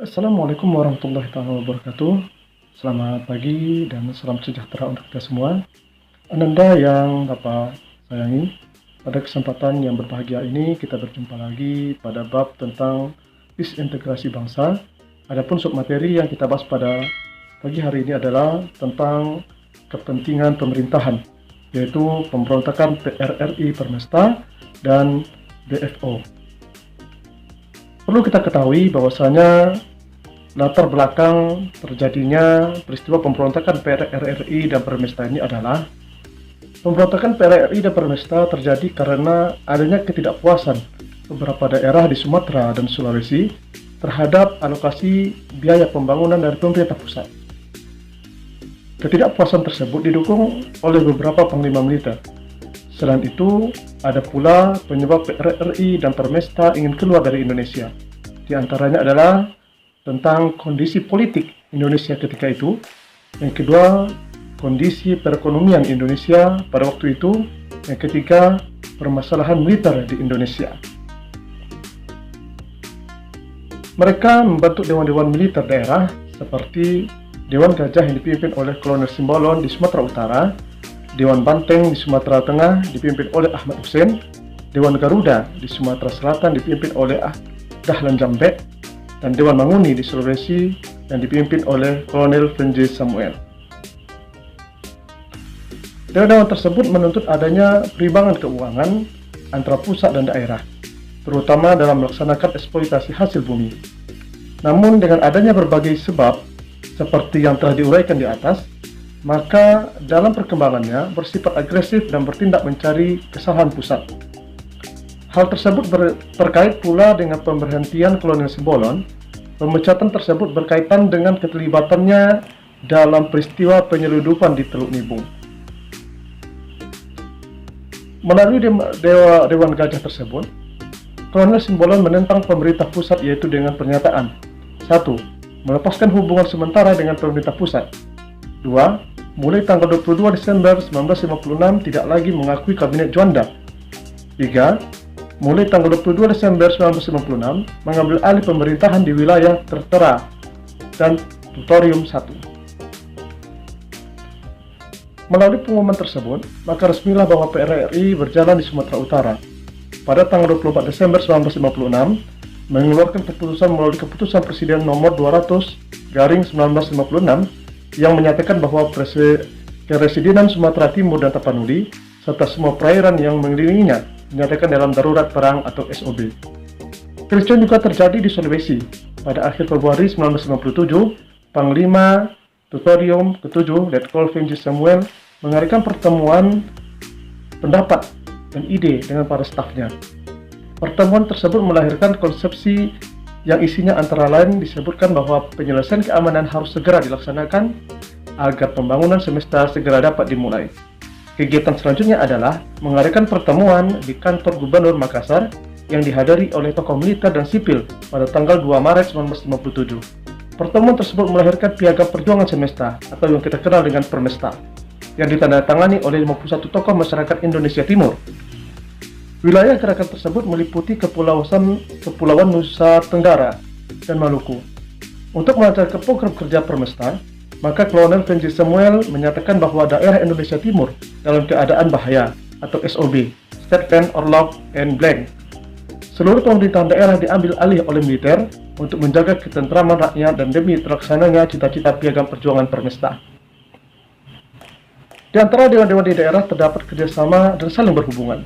Assalamualaikum warahmatullahi wabarakatuh. Selamat pagi dan salam sejahtera untuk kita semua. Ananda yang Bapak sayangi, pada kesempatan yang berbahagia ini kita berjumpa lagi pada bab tentang disintegrasi bangsa. Adapun submateri yang kita bahas pada pagi hari ini adalah tentang kepentingan pemerintahan, yaitu pemberontakan PRRI Permesta dan BFO. Perlu kita ketahui bahwasanya latar belakang terjadinya peristiwa pemberontakan PRRI dan Permesta ini adalah pemberontakan PRRI dan Permesta terjadi karena adanya ketidakpuasan beberapa daerah di Sumatera dan Sulawesi terhadap alokasi biaya pembangunan dari pemerintah pusat. Ketidakpuasan tersebut didukung oleh beberapa panglima militer. Selain itu, ada pula penyebab PRRI dan Permesta ingin keluar dari Indonesia. Di antaranya adalah tentang kondisi politik Indonesia ketika itu. Yang kedua, kondisi perekonomian Indonesia pada waktu itu. Yang ketiga, permasalahan militer di Indonesia. Mereka membentuk dewan-dewan militer daerah seperti Dewan Gajah yang dipimpin oleh Kolonel Simbolon di Sumatera Utara, Dewan Banteng di Sumatera Tengah dipimpin oleh Ahmad Hussein, Dewan Garuda di Sumatera Selatan dipimpin oleh Dahlan Jambek, dan Dewan Manguni di Sulawesi yang dipimpin oleh Kolonel Venje Samuel. Dewan-dewan tersebut menuntut adanya perimbangan keuangan antara pusat dan daerah, terutama dalam melaksanakan eksploitasi hasil bumi. Namun dengan adanya berbagai sebab, seperti yang telah diuraikan di atas, maka dalam perkembangannya bersifat agresif dan bertindak mencari kesalahan pusat. Hal tersebut terkait pula dengan pemberhentian Kolonel Simbolon. Pemecatan tersebut berkaitan dengan keterlibatannya dalam peristiwa penyeludupan di Teluk Nibung. Melalui Dewan Gajah tersebut, Kolonel Simbolon menentang pemerintah pusat, yaitu dengan pernyataan 1. Melepaskan hubungan sementara dengan pemerintah pusat. 2. Mulai tanggal 22 Desember 1956 tidak lagi mengakui Kabinet Juanda. 3. Mulai tanggal 22 Desember 1956 mengambil alih pemerintahan di wilayah tertera dan Tutorium 1. Melalui pengumuman tersebut, maka resmilah bahwa PRRI berjalan di Sumatera Utara. Pada tanggal 24 Desember 1956, mengeluarkan keputusan melalui keputusan Presiden nomor 200/1956 yang menyatakan bahwa Keresidenan Sumatera Timur dan Tapanuli serta semua perairan yang mengelilinginya dinyatakan dalam darurat perang atau SOB. Kericuan juga terjadi di Sulawesi. Pada akhir Februari 1997, Panglima Tutorium ke-7 Letkol Venje Samuel mengadakan pertemuan pendapat dan ide dengan para stafnya. Pertemuan tersebut melahirkan konsepsi yang isinya antara lain disebutkan bahwa penyelesaian keamanan harus segera dilaksanakan agar pembangunan semesta segera dapat dimulai. Kegiatan selanjutnya adalah mengadakan pertemuan di kantor Gubernur Makassar yang dihadiri oleh tokoh militer dan sipil pada tanggal 2 Maret 1957. Pertemuan tersebut melahirkan Piagam Perjuangan Semesta atau yang kita kenal dengan Permesta, yang ditandatangani oleh 51 tokoh masyarakat Indonesia Timur. Wilayah gerakan tersebut meliputi Kepulauan Nusa Tenggara dan Maluku. Untuk melancarkan program kerja Permesta, maka Kolonel Venje Samuel menyatakan bahwa daerah Indonesia Timur dalam keadaan bahaya atau SOB, State Ban Orlog and Blank. Seluruh pemerintahan daerah diambil alih oleh militer untuk menjaga ketentraman rakyat dan demi terlaksananya cita-cita Piagam Perjuangan Permesta. Di antara dewan-dewan di daerah terdapat kerjasama dan saling berhubungan.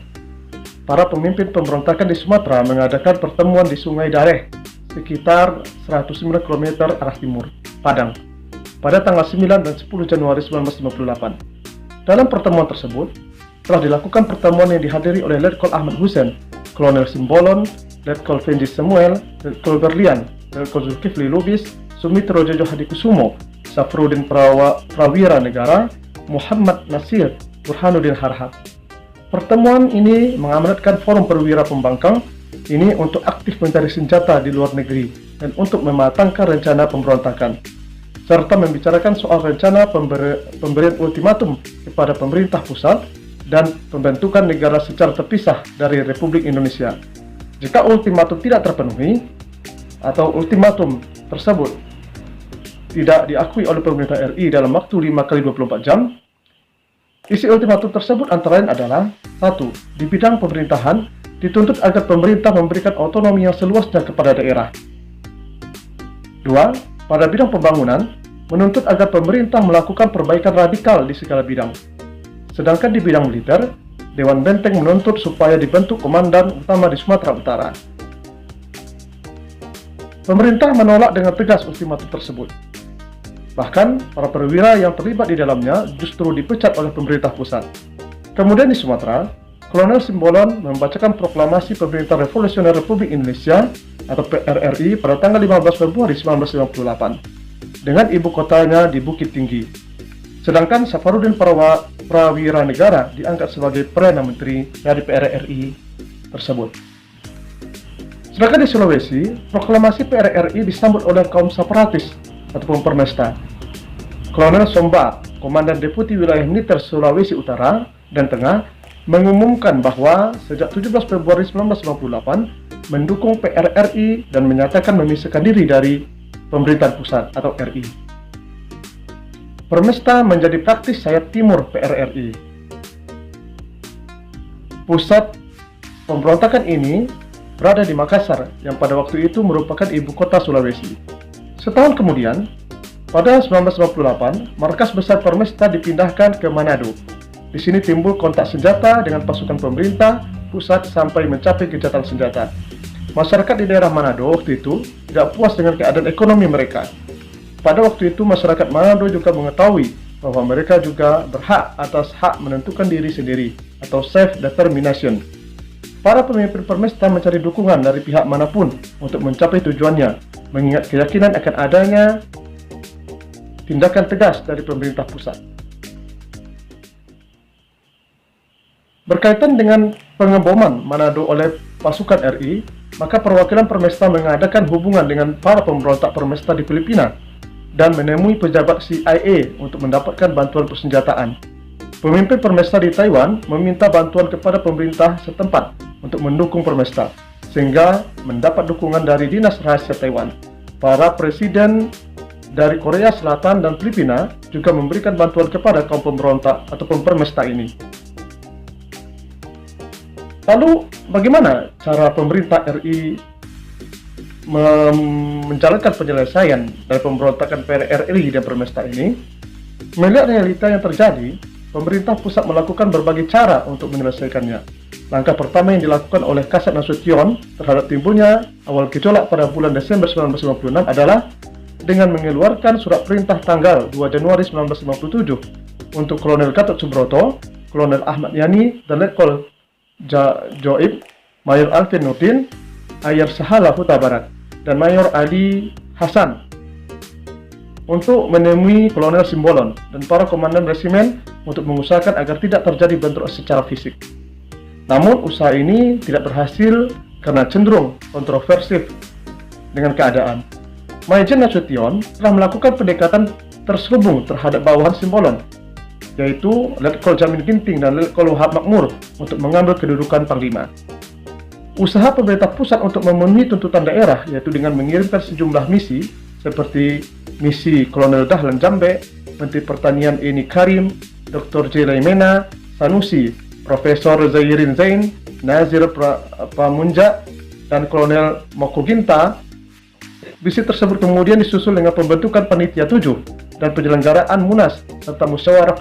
Para pemimpin pemberontakan di Sumatera mengadakan pertemuan di Sungai Dareh, sekitar 109 km arah timur, Padang, pada tanggal 9 dan 10 Januari 1958. Dalam pertemuan tersebut, telah dilakukan pertemuan yang dihadiri oleh Letkol Ahmad Hussein, Kolonel Simbolon, Letkol Venje Samuel, Letkol Berlian, Letkol Zulkifli Lubis, Sumitro Jojo Hadikusumo, Safrudin Prawira Negara, Muhammad Nasir, Burhanuddin Harhab. Pertemuan ini mengamanatkan Forum Perwira Pembangkang ini untuk aktif mencari senjata di luar negeri dan untuk mematangkan rencana pemberontakan, serta membicarakan soal rencana pemberian ultimatum kepada pemerintah pusat dan pembentukan negara secara terpisah dari Republik Indonesia. Jika ultimatum tidak terpenuhi atau ultimatum tersebut tidak diakui oleh pemerintah RI dalam waktu 5 kali 24 jam, isi ultimatum tersebut antara lain adalah: 1. Di bidang pemerintahan, dituntut agar pemerintah memberikan otonomi yang seluasnya kepada daerah. 2. Pada bidang pembangunan, menuntut agar pemerintah melakukan perbaikan radikal di segala bidang. Sedangkan di bidang militer, Dewan Benteng menuntut supaya dibentuk komandan utama di Sumatera Utara. Pemerintah menolak dengan tegas ultimatum tersebut. Bahkan, para perwira yang terlibat di dalamnya justru dipecat oleh pemerintah pusat. Kemudian di Sumatera, Kolonel Simbolon membacakan proklamasi Pemerintah Revolusioner Republik Indonesia atau PRRI pada tanggal 15 Februari 1958 dengan ibu kotanya di Bukit Tinggi. Sedangkan Safarudin Prawira Negara diangkat sebagai Perdana Menteri dari PRRI tersebut. Sedangkan di Sulawesi, proklamasi PRRI disambut oleh kaum separatis ataupun permesta. Kolonel Somba, Komandan Deputi Wilayah Militer Sulawesi Utara dan Tengah, mengumumkan bahwa sejak 17 Februari 1958 mendukung PRRI dan menyatakan memisahkan diri dari pemerintahan pusat atau RI. Permesta menjadi praktis sayap timur PRRI. Pusat pemberontakan ini berada di Makassar, yang pada waktu itu merupakan ibu kota Sulawesi. Setahun kemudian, pada 1958, markas besar Permesta dipindahkan ke Manado. Di sini timbul kontak senjata dengan pasukan pemerintah pusat sampai mencapai gencatan senjata. Masyarakat di daerah Manado waktu itu tidak puas dengan keadaan ekonomi mereka. Pada waktu itu, masyarakat Manado juga mengetahui bahwa mereka juga berhak atas hak menentukan diri sendiri atau self-determination. Para pemimpin Permesta mencari dukungan dari pihak manapun untuk mencapai tujuannya, mengingat keyakinan akan adanya tindakan tegas dari pemerintah pusat. Berkaitan dengan pengeboman Manado oleh pasukan RI, maka perwakilan Permesta mengadakan hubungan dengan para pemberontak Permesta di Filipina dan menemui pejabat CIA untuk mendapatkan bantuan persenjataan. Pemimpin Permesta di Taiwan meminta bantuan kepada pemerintah setempat untuk mendukung Permesta, sehingga mendapat dukungan dari Dinas Rahasia Taiwan. Para presiden dari Korea Selatan dan Filipina juga memberikan bantuan kepada kaum pemberontak ataupun Permesta ini. Lalu, bagaimana cara pemerintah RI menjalankan penyelesaian dari pemberontakan PRRI dan Permesta ini? Melihat realita yang terjadi, pemerintah pusat melakukan berbagai cara untuk menyelesaikannya. Langkah pertama yang dilakukan oleh Kasat Nasution terhadap timbulnya awal gejolak pada bulan Desember 1956 adalah dengan mengeluarkan surat perintah tanggal 2 Januari 1957 untuk Kolonel Gatot Subroto, Kolonel Ahmad Yani, dan Letkol Joib, Mayor Alvin Nurdin, Ayer Sahala Huta Barat, dan Mayor Ali Hasan untuk menemui Kolonel Simbolon dan para komandan resimen untuk mengusahakan agar tidak terjadi bentrok secara fisik. Namun usaha ini tidak berhasil karena cenderung kontroversif dengan keadaan. Maijen Nasution telah melakukan pendekatan terselubung terhadap bawahan Simbolon, yaitu Letkol Jamin Ginting dan Letkol Wahab Makmur untuk mengambil kedudukan Panglima. Usaha pemerintah pusat untuk memenuhi tuntutan daerah, yaitu dengan mengirimkan sejumlah misi seperti misi Kolonel Dahlan Jambe, Menteri Pertanian Eni Karim, Dr. J. Laimena, Sanusi, Profesor Zairin Zain, Nazir Pamunja, dan Kolonel Moko Ginta. Misi tersebut kemudian disusul dengan pembentukan Panitia 7 dan penyelenggaraan Munas serta musyawarah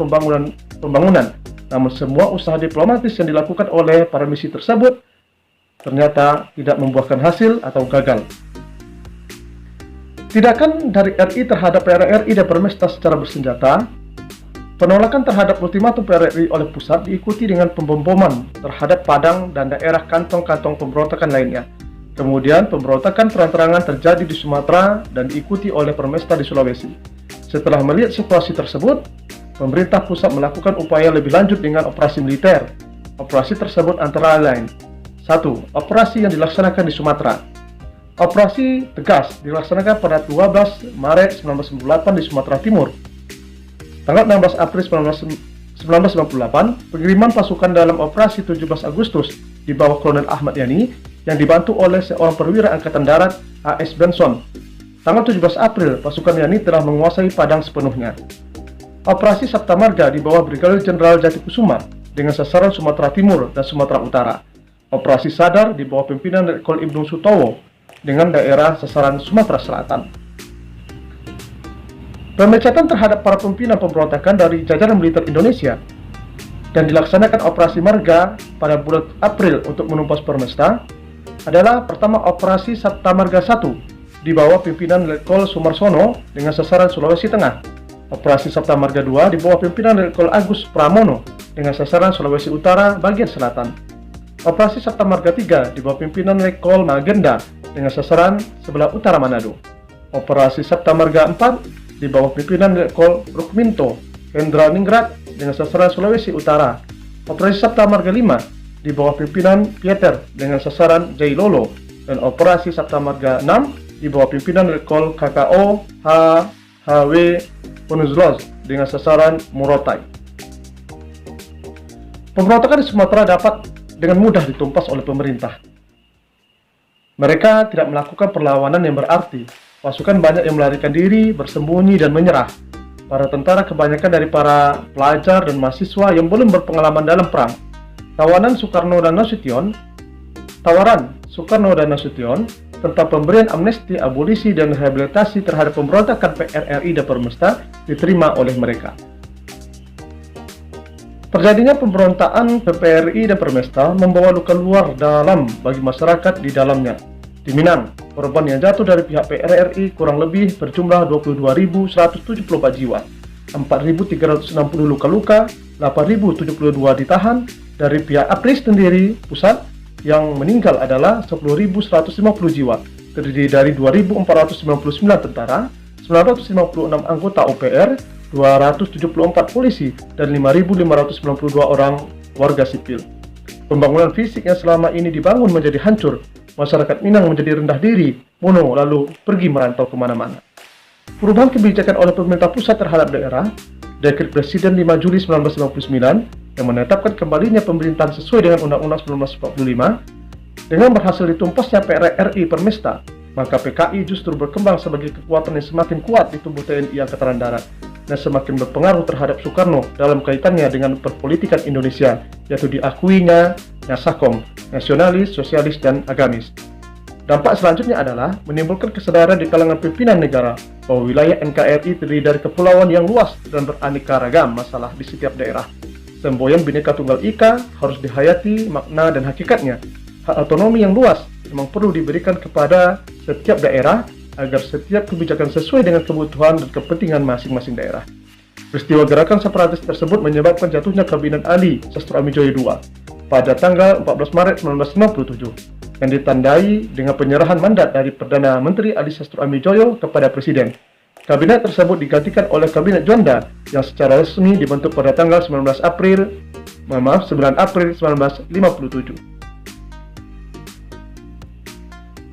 pembangunan. Namun semua usaha diplomatis yang dilakukan oleh para misi tersebut ternyata tidak membuahkan hasil atau gagal. Tindakan dari RI terhadap PRRI dan Permesta secara bersenjata, penolakan terhadap ultimatum PRRI oleh pusat diikuti dengan pemboman terhadap Padang dan daerah kantong-kantong pemberontakan lainnya. Kemudian pemberontakan terang-terangan terjadi di Sumatera dan diikuti oleh Permesta di Sulawesi. Setelah melihat situasi tersebut, pemerintah pusat melakukan upaya lebih lanjut dengan operasi militer. Operasi tersebut antara lain: 1. Operasi yang dilaksanakan di Sumatera. Operasi Tegas dilaksanakan pada 12 Maret 1998 di Sumatera Timur. Tanggal 16 April 1998, pengiriman pasukan dalam operasi 17 Agustus di bawah Kolonel Ahmad Yani yang dibantu oleh seorang perwira Angkatan Darat A.S. Benson. Tanggal 17 April, pasukan Yani telah menguasai Padang sepenuhnya. Operasi Sabta Marga di bawah Brigadir Jenderal Jati Kusuma dengan sasaran Sumatera Timur dan Sumatera Utara. Operasi Sadar di bawah pimpinan Letkol Ibnu Sutowo dengan daerah sasaran Sumatera Selatan. Pemecatan terhadap para pimpinan pemberontakan dari jajaran militer Indonesia dan dilaksanakan operasi Marga pada bulan April untuk menumpas Permesta adalah pertama operasi Sabta Marga 1 di bawah pimpinan Letkol Sumarsono dengan sasaran Sulawesi Tengah, operasi Sabta Marga 2 di bawah pimpinan Letkol Agus Pramono dengan sasaran Sulawesi Utara bagian selatan, operasi Sabta Marga 3 di bawah pimpinan Letkol Magenda dengan sasaran sebelah utara Manado, operasi Sabta Marga 4 di bawah pimpinan Letkol Rukminto Hendra Ningrat dengan sasaran Sulawesi Utara, operasi Sabta Marga 5 di bawah pimpinan Pieter dengan sasaran Jailolo, dan operasi Sabta Marga 6 di bawah pimpinan Letkol KKO HW Punuzlos dengan sasaran Murotai. Pemberontakan di Sumatera dapat dengan mudah ditumpas oleh pemerintah. Mereka tidak melakukan perlawanan yang berarti. Pasukan banyak yang melarikan diri, bersembunyi, dan menyerah. Para tentara kebanyakan dari para pelajar dan mahasiswa yang belum berpengalaman dalam perang. Tawaran Soekarno dan Nasution tentang pemberian amnesti, abolisi, dan rehabilitasi terhadap pemberontakan PRRI dan Permesta diterima oleh mereka. Terjadinya pemberontakan PPRI dan Permesta membawa luka luar dalam bagi masyarakat di dalamnya. Di Minang, korban yang jatuh dari pihak PRRI kurang lebih berjumlah 22.174 jiwa, 4.360 luka-luka, 8.072 ditahan. Dari pihak APRI sendiri pusat yang meninggal adalah 10.150 jiwa, terdiri dari 2.499 tentara, 956 anggota OPR, 274 polisi, dan 5.592 orang warga sipil. Pembangunan fisik yang selama ini dibangun menjadi hancur. Masyarakat Minang menjadi rendah diri, mono, lalu pergi merantau kemana-mana. Perubahan kebijakan oleh pemerintah pusat terhadap daerah, Dekret Presiden 5 Juli 1959 yang menetapkan kembalinya pemerintahan sesuai dengan Undang-Undang 1945, dengan berhasil ditumpasnya PRRI Permesta, maka PKI justru berkembang sebagai kekuatan yang semakin kuat di tubuh TNI Angkatan Darat dan semakin berpengaruh terhadap Soekarno dalam kaitannya dengan perpolitikan Indonesia, yaitu diakuinya Nasakom, nasionalis, sosialis, dan agamis. Dampak selanjutnya adalah menimbulkan kesadaran di kalangan pimpinan negara bahwa wilayah NKRI terdiri dari kepulauan yang luas dan beraneka ragam masalah di setiap daerah. Semboyan Bhinneka Tunggal Ika harus dihayati makna dan hakikatnya. Hak otonomi yang luas memang perlu diberikan kepada setiap daerah agar setiap kebijakan sesuai dengan kebutuhan dan kepentingan masing-masing daerah. Peristiwa gerakan separatis tersebut menyebabkan jatuhnya Kabinet Ali Sastroamidjojo II pada tanggal 14 Maret 1957 yang ditandai dengan penyerahan mandat dari Perdana Menteri Ali Sastroamidjojo kepada Presiden. Kabinet tersebut digantikan oleh Kabinet Juanda yang secara resmi dibentuk pada tanggal 9 April 1957.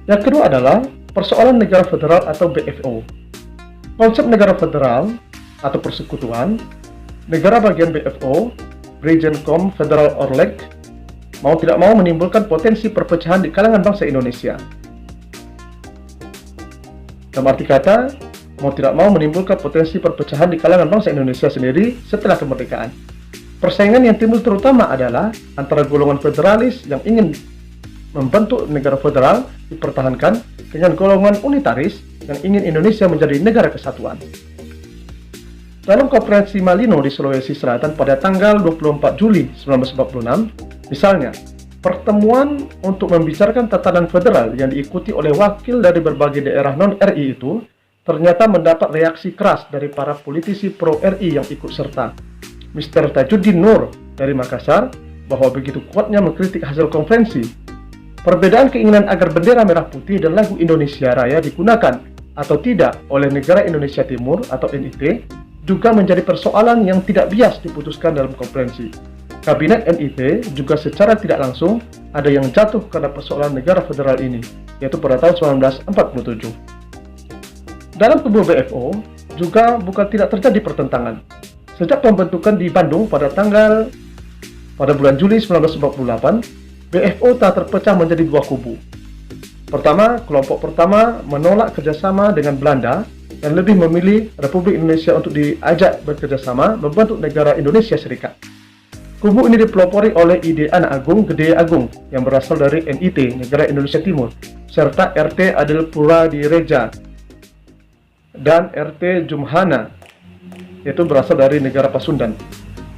Yang kedua adalah persoalan negara federal atau BFO. Konsep negara federal atau persekutuan, negara bagian BFO, Region Federal Orleg, mau tidak mau menimbulkan potensi perpecahan di kalangan bangsa Indonesia. Dalam arti kata, mau tidak mau menimbulkan potensi perpecahan di kalangan bangsa Indonesia sendiri setelah kemerdekaan. Persaingan yang timbul terutama adalah antara golongan federalis yang ingin membentuk negara federal dipertahankan dengan golongan unitaris yang ingin Indonesia menjadi negara kesatuan. Dalam konferensi Malino di Sulawesi Selatan pada tanggal 24 Juli 1946, misalnya, pertemuan untuk membicarakan tatanan federal yang diikuti oleh wakil dari berbagai daerah non-RI itu ternyata mendapat reaksi keras dari para politisi pro-RI yang ikut serta. Mr. Tajuddin Nur dari Makassar bahwa begitu kuatnya mengkritik hasil konferensi. Perbedaan keinginan agar bendera merah putih dan lagu Indonesia Raya digunakan atau tidak oleh negara Indonesia Timur atau NIT juga menjadi persoalan yang tidak bias diputuskan dalam konferensi. Kabinet NIP juga secara tidak langsung ada yang jatuh karena persoalan negara federal ini, yaitu pada tahun 1947. Dalam tubuh BFO juga bukan tidak terjadi pertentangan. Sejak pembentukan di Bandung pada bulan Juli 1948, BFO telah terpecah menjadi dua kubu. Pertama, kelompok pertama menolak kerjasama dengan Belanda dan lebih memilih Republik Indonesia untuk diajak bekerjasama membentuk negara Indonesia Serikat. Kubu ini dipelopori oleh ide Anak Agung Gede Agung yang berasal dari NIT, Negara Indonesia Timur, serta RT Adil Pura Direja dan RT Jumhana, yaitu berasal dari negara Pasundan.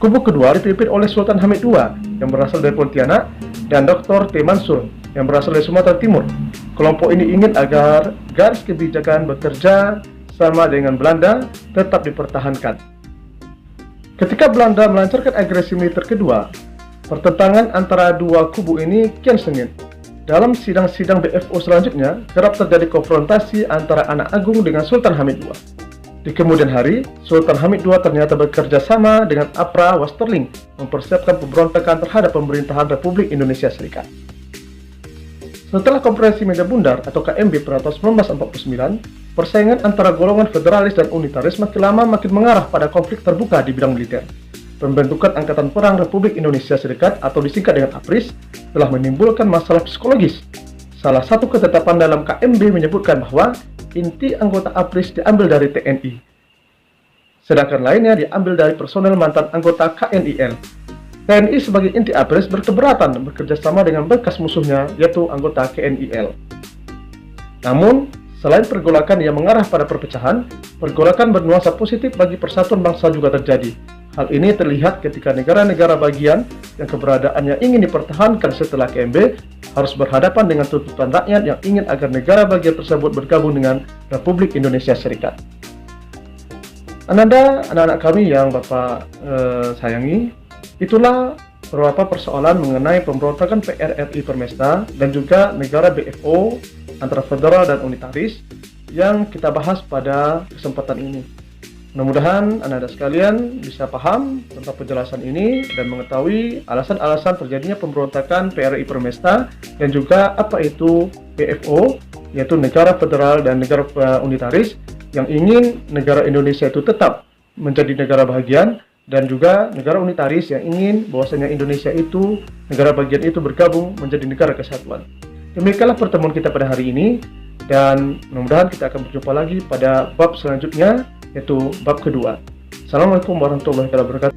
Kubu kedua dipimpin oleh Sultan Hamid II yang berasal dari Pontianak dan Dr. T. Mansur yang berasal dari Sumatera Timur. Kelompok ini ingin agar garis kebijakan bekerja sama dengan Belanda tetap dipertahankan. Ketika Belanda melancarkan agresi militer kedua, pertentangan antara dua kubu ini kian sengit. Dalam sidang-sidang BFO selanjutnya, kerap terjadi konfrontasi antara Anak Agung dengan Sultan Hamid II. Di kemudian hari, Sultan Hamid II ternyata bekerja sama dengan APRA Westerling mempersiapkan pemberontakan terhadap pemerintahan Republik Indonesia Serikat. Setelah Konferensi Meja Bundar atau KMB pada tahun 1949, persaingan antara golongan federalis dan unitaris makin lama makin mengarah pada konflik terbuka di bidang militer. Pembentukan Angkatan Perang Republik Indonesia Serikat atau disingkat dengan APRIS telah menimbulkan masalah psikologis. Salah satu ketetapan dalam KMB menyebutkan bahwa inti anggota APRIS diambil dari TNI, sedangkan lainnya diambil dari personel mantan anggota KNIL. TNI sebagai inti APRIS berkeberatan bekerja sama dengan bekas musuhnya, yaitu anggota KNIL. Namun, selain pergolakan yang mengarah pada perpecahan, pergolakan bernuansa positif bagi persatuan bangsa juga terjadi. Hal ini terlihat ketika negara-negara bagian yang keberadaannya ingin dipertahankan setelah KMB harus berhadapan dengan tuntutan rakyat yang ingin agar negara bagian tersebut bergabung dengan Republik Indonesia Serikat. Ananda, anak-anak kami yang Bapak sayangi, itulah beberapa persoalan mengenai pemberontakan PRRI Permesta dan juga negara BFO antara federal dan unitaris yang kita bahas pada kesempatan ini. Mudah-mudahan anak-anak sekalian bisa paham tentang penjelasan ini dan mengetahui alasan-alasan terjadinya pemberontakan PRRI Permesta dan juga apa itu BFO, yaitu negara federal dan negara unitaris yang ingin negara Indonesia itu tetap menjadi negara bagian, dan juga negara unitaris yang ingin bahwasanya Indonesia itu, negara bagian itu bergabung menjadi negara kesatuan. Demikianlah pertemuan kita pada hari ini, dan mudah-mudahan kita akan berjumpa lagi pada bab selanjutnya, yaitu bab kedua. Assalamualaikum warahmatullahi wabarakatuh.